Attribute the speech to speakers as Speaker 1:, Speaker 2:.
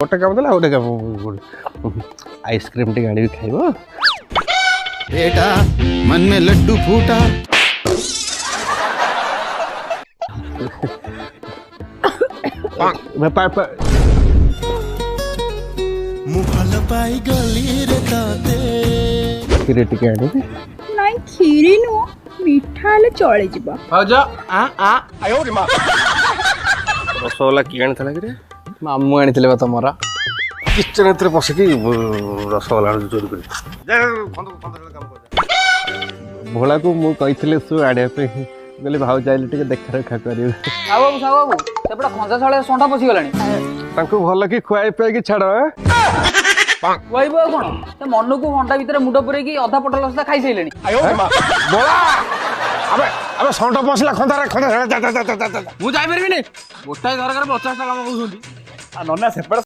Speaker 1: गोटे काम देला गोटे काम आइसक्रीम टे आनी खाइबो
Speaker 2: बेटा मन में लड्डू फूटा मुहल पाई गली रे ताते
Speaker 1: खीर टिके आनी
Speaker 3: नाई खीरी नु मिठा हेले चले जिबा
Speaker 4: भाउजा आयो रे मां
Speaker 1: रसगोल्ला की आनी थला कि
Speaker 4: मामू आनिथिले बा तमरा
Speaker 1: किचन एतरे पसिकी रसगोल्ला चोरी करी भोला को मु कहिथिले सु आडे पे गले भाव जाइले टिके देखा रखा करियो
Speaker 5: बाबू सेपटा खंजा छळे सोंठा पसी गलानी
Speaker 1: तांको भल की खुआई पे की छाड़
Speaker 5: कहबो कोन ते मनु को घंटा भीतर मुंड पुरे की अधा पटल रस्ता खाई सैलेनी
Speaker 4: आयो रे मां
Speaker 1: बोला अबे अबे सौंठ पसला खंदा जा
Speaker 4: मु जाई परबिनी गोटाई घर 50 टा काम कहउछंती
Speaker 6: नना सेपटे